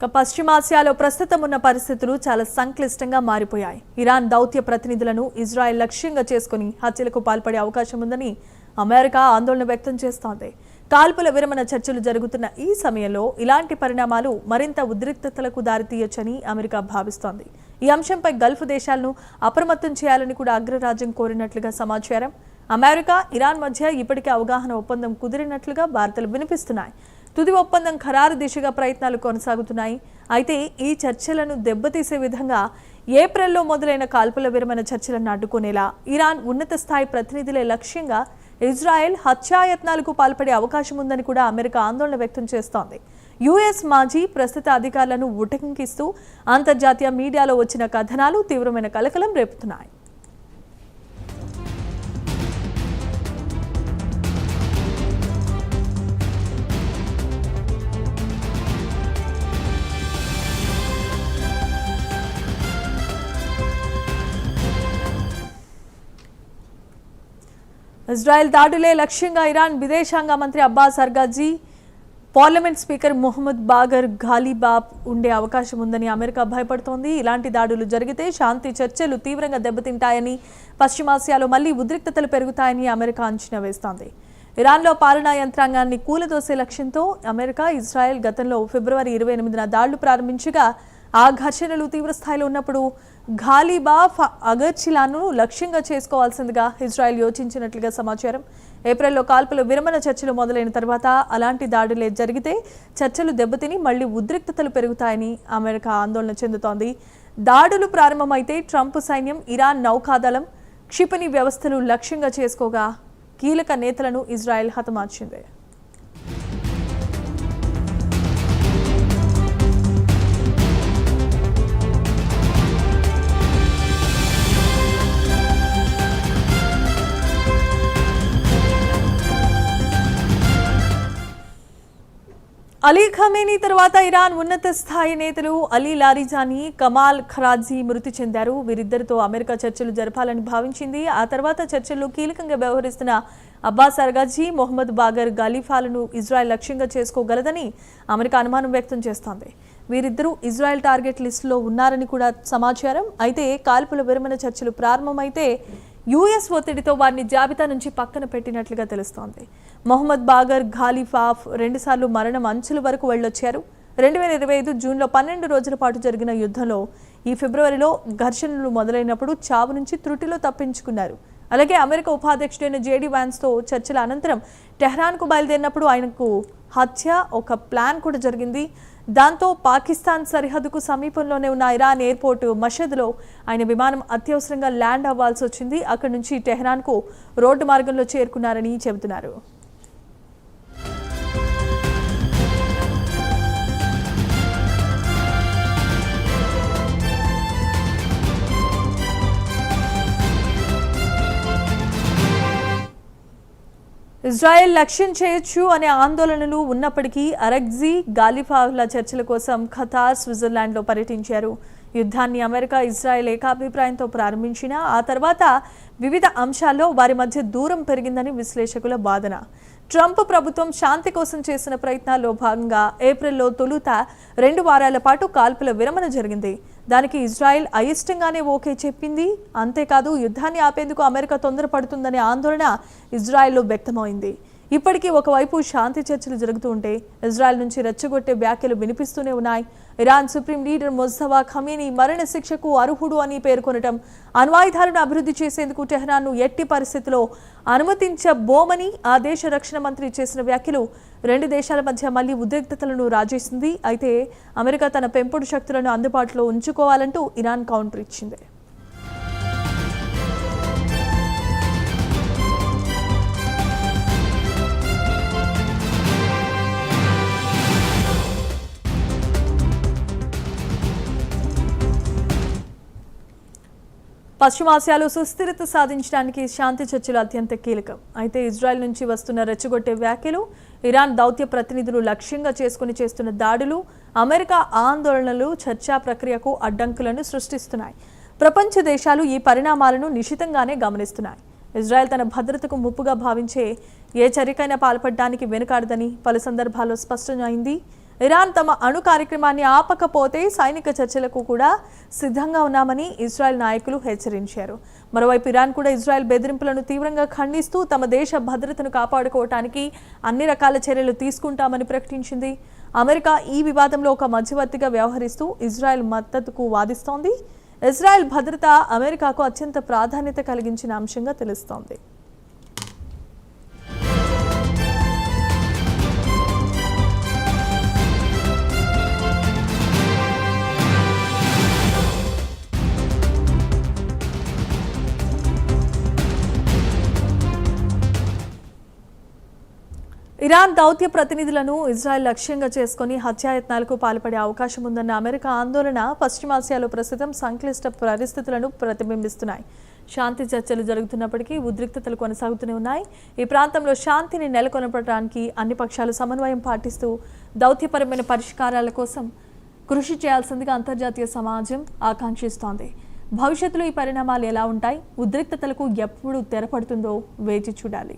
పశ్చిమాసియాలో ప్రస్తుతం ఉన్న పరిస్థితులు చాలా సంక్లిష్టంగా మారిపోయాయి. ఇరాన్ దౌత్య ప్రతినిధులను ఇజ్రాయెల్ లక్ష్యంగా చేసుకుని హత్యలకు పాల్పడే అవకాశం ఉందని అమెరికా ఆందోళన వ్యక్తం చేస్తోంది. కాల్పుల విరమణ చర్చలు జరుగుతున్న ఈ సమయంలో ఇలాంటి పరిణామాలు మరింత ఉద్రిక్తతలకు దారితీయొచ్చని అమెరికా భావిస్తోంది. ఈ అంశంపై గల్ఫ్ దేశాలను అప్రమత్తం చేయాలని కూడా అగ్రరాజ్యం కోరినట్లుగా సమాచారం. అమెరికా, ఇరాన్ మధ్య ఇప్పటికే అవగాహన ఒప్పందం కుదిరినట్లుగా వార్తలు వినిపిస్తున్నాయి. తుది ఒప్పందం ఖరారు దిశగా ప్రయత్నాలు కొనసాగుతున్నాయి. అయితే ఈ చర్చలను దెబ్బతీసే విధంగా ఏప్రిల్లో మొదలైన కాల్పుల విరమణ చర్చలను అడ్డుకునేలా ఇరాన్ ఉన్నత స్థాయి ప్రతినిధులే లక్ష్యంగా ఇజ్రాయెల్ హత్యాయత్నాలకు పాల్పడే అవకాశం ఉందని కూడా అమెరికా ఆందోళన వ్యక్తం చేస్తోంది. యుఎస్ మాజీ ప్రస్తుత అధికారులను ఉటంకిస్తూ అంతర్జాతీయ మీడియాలో వచ్చిన కథనాలు తీవ్రమైన కలకలం రేపుతున్నాయి. ఇజ్రాయెల్ దాడులే లక్ష్యంగా ఇరాన్ విదేశాంగ మంత్రి అబ్బాస్ అర్గాజీ, పార్లమెంట్ స్పీకర్ మొహమ్మద్ బాగర్ ఘాలిబాఫ్ ఉండే అవకాశం ఉందని అమెరికా భయపడుతోంది. ఇలాంటి దాడులు జరిగితే శాంతి చర్చలు తీవ్రంగా దెబ్బతింటాయని, పశ్చిమాసియాలో మళ్లీ ఉద్రిక్తతలు పెరుగుతాయని అమెరికా అంచనా వేస్తోంది. ఇరాన్లో పాలనా యంత్రాంగాన్ని కూలదోసే లక్ష్యంతో అమెరికా, ఇజ్రాయెల్ గతంలో ఫిబ్రవరి 28న దాడులు ప్రారంభించగా ఆ ఘర్షణలు తీవ్రస్థాయిలో ఉన్నప్పుడు ఘాలిబాఫ్ అగర్చిలాను లక్ష్యంగా చేసుకోవాల్సిందిగా ఇజ్రాయెల్ యోచించినట్లుగా సమాచారం. ఏప్రిల్లో కాల్పుల విరమణ చర్చలు మొదలైన తర్వాత అలాంటి దాడులే జరిగితే చర్చలు దెబ్బతిని మళ్లీ ఉద్రిక్తతలు పెరుగుతాయని అమెరికా ఆందోళన చెందుతోంది. దాడులు ప్రారంభమైతే ట్రంప్ సైన్యం, ఇరాన్ నౌకాదళం, క్షిపణి వ్యవస్థలు లక్ష్యంగా చేసుకోగా కీలక నేతలను ఇజ్రాయెల్ హతమార్చింది. అలీ ఖమేనీ తర్వాత ఇరాన్ ఉన్నత స్థాయి నేతలు అలీ లారిజానీ, కమాల్ ఖరాజీ మృతి చెందారు. వీరిద్దరితో అమెరికా చర్చలు జరపాలని భావించింది. ఆ తర్వాత చర్చల్లో కీలకంగా వ్యవహరిస్తున్న అబ్బాస్ అర్గాజీ, మొహమ్మద్ బాగర్ ఘాలిబాఫ్లను ఇజ్రాయెల్ లక్ష్యంగా చేసుకోగలదని అమెరికా అనుమానం వ్యక్తం చేస్తోంది. వీరిద్దరూ ఇజ్రాయెల్ టార్గెట్ లిస్టులో ఉన్నారని కూడా సమాచారం. అయితే కాల్పుల విరమణ చర్చలు ప్రారంభమైతే యుఎస్ ఒత్తిడితో వారిని జాబితా నుంచి పక్కన పెట్టినట్లుగా తెలుస్తోంది. మొహమ్మద్ బాగర్ ఘాలిబాఫ్ 2 సార్లు మరణం అంచుల వరకు వెళ్లొచ్చారు. 2025 జూన్లో 12 రోజుల పాటు జరిగిన యుద్ధంలో ఈ ఫిబ్రవరిలో ఘర్షణలు మొదలైనప్పుడు చావు నుంచి త్రుటిలో తప్పించుకున్నారు. అలాగే అమెరికా ఉపాధ్యక్షుడైన జేడీ వాన్స్తో చర్చల అనంతరం టెహ్రాన్కు బయలుదేరినప్పుడు ఆయనకు హత్య ఒక ప్లాన్ కూడా జరిగింది. దాంతో పాకిస్తాన్ సరిహద్దుకు సమీపంలోనే ఉన్న ఇరాన్ ఎయిర్పోర్ట్ మషద్లో ఆయన విమానం అత్యవసరంగా ల్యాండ్ అవ్వాల్సి వచ్చింది. అక్కడి నుంచి టెహ్రాన్కు రోడ్డు మార్గంలో చేరుకున్నారని చెబుతున్నారు. ఇజ్రాయెల్ లక్ష్యం చేయొచ్చు అనే ఆందోళనలు ఉన్నప్పటికీ అరగ్జీ, ఘాలిబాఫ్ల చర్చల కోసం ఖతార్, స్విట్జర్లాండ్లో పర్యటించారు. యుద్ధాన్ని అమెరికా, ఇజ్రాయెల్ ఏకాభిప్రాయంతో ప్రారంభించినా ఆ తర్వాత వివిధ అంశాల్లో వారి మధ్య దూరం పెరిగిందని విశ్లేషకుల వాదన. ట్రంప్ ప్రభుత్వం శాంతి కోసం చేసిన ప్రయత్నాల్లో భాగంగా ఏప్రిల్లో తొలుత 2 వారాల పాటు కాల్పుల విరమణ జరిగింది. దానికి ఇజ్రాయెల్ అయిష్టంగానే ఓకే చెప్పింది. అంతేకాదు యుద్ధాన్ని ఆపేందుకు అమెరికా తొందరపడుతుందనే ఆందోళన ఇజ్రాయెల్లో వ్యక్తమైంది. ఇప్పటికీ ఒకవైపు శాంతి చర్చలు జరుగుతూ ఉంటే ఇజ్రాయెల్ నుంచి రెచ్చగొట్టే వ్యాఖ్యలు వినిపిస్తూనే ఉన్నాయి. ఇరాన్ సుప్రీం లీడర్ ముజ్తఫా ఖమేనీ మరణ శిక్షకు అర్హుడు అని పేర్కొనడం, అణ్వాయుధాలను అభివృద్ధి చేసేందుకు టెహ్రాన్ను ఎట్టి పరిస్థితిలో అనుమతించబోమని ఆ దేశ రక్షణ మంత్రి చేసిన వ్యాఖ్యలు 2 దేశాల మధ్య మళ్లీ ఉద్రిక్తతలను రాజేసింది. అయితే అమెరికా తన పెంపుడు శక్తులను అందుబాటులో ఉంచుకోవాలంటూ ఇరాన్ కౌంటర్ ఇచ్చింది. పశ్చిమాసియాలో సుస్థిరత సాధించడానికి శాంతి చర్చలు అత్యంత కీలకం. అయితే ఇజ్రాయెల్ నుంచి వస్తున్న రెచ్చగొట్టే వ్యాఖ్యలు, ఇరాన్ దౌత్య ప్రతినిధులు లక్ష్యంగా చేసుకుని చేస్తున్న దాడులు, అమెరికా ఆందోళనలు చర్చా ప్రక్రియకు అడ్డంకులను సృష్టిస్తున్నాయి. ప్రపంచ దేశాలు ఈ పరిణామాలను నిశితంగానే గమనిస్తున్నాయి. ఇజ్రాయెల్ తన భద్రతకు ముప్పుగా భావించే ఏ చర్యకైనా పాల్పడడానికి వెనుకాడదని పలు సందర్భాల్లో స్పష్టమైంది. ఇరాన్ తమ అణు కార్యక్రమాన్ని ఆపకపోతే సైనిక చర్చలకు కూడా సిద్ధంగా ఉన్నామని ఇజ్రాయెల్ నాయకులు హెచ్చరించారు. మరోవైపు ఇరాన్ కూడా ఇజ్రాయెల్ బెదిరింపులను తీవ్రంగా ఖండిస్తూ తమ దేశ భద్రతను కాపాడుకోవడానికి అన్ని రకాల చర్యలు తీసుకుంటామని ప్రకటించింది. అమెరికా ఈ వివాదంలో ఒక మధ్యవర్తిగా వ్యవహరిస్తూ ఇజ్రాయెల్ మద్దతుకు వాదిస్తోంది. ఇజ్రాయెల్ భద్రత అమెరికాకు అత్యంత ప్రాధాన్యత కలిగించిన అంశంగా తెలుస్తోంది. ఇరాన్ దౌత్య ప్రతినిధులను ఇజ్రాయెల్ లక్ష్యంగా చేసుకుని హత్యాయత్నాలకు పాల్పడే అవకాశం ఉందన్న అమెరికా ఆందోళన పశ్చిమాసియాలో ప్రస్తుతం సంక్లిష్ట పరిస్థితులను ప్రతిబింబిస్తున్నాయి. శాంతి చర్చలు జరుగుతున్నప్పటికీ ఉద్రిక్తతలు కొనసాగుతూనే ఉన్నాయి. ఈ ప్రాంతంలో శాంతిని నెలకొల్పడానికి అన్ని పక్షాలు సమన్వయం పాటిస్తూ దౌత్యపరమైన పరిష్కారాల కోసం కృషి చేయాల్సిందిగా అంతర్జాతీయ సమాజం ఆకాంక్షిస్తోంది. భవిష్యత్తులో ఈ పరిణామాలు ఎలా ఉంటాయి, ఉద్రిక్తతలకు ఎప్పుడు తెరపడుతుందో వేచి చూడాలి.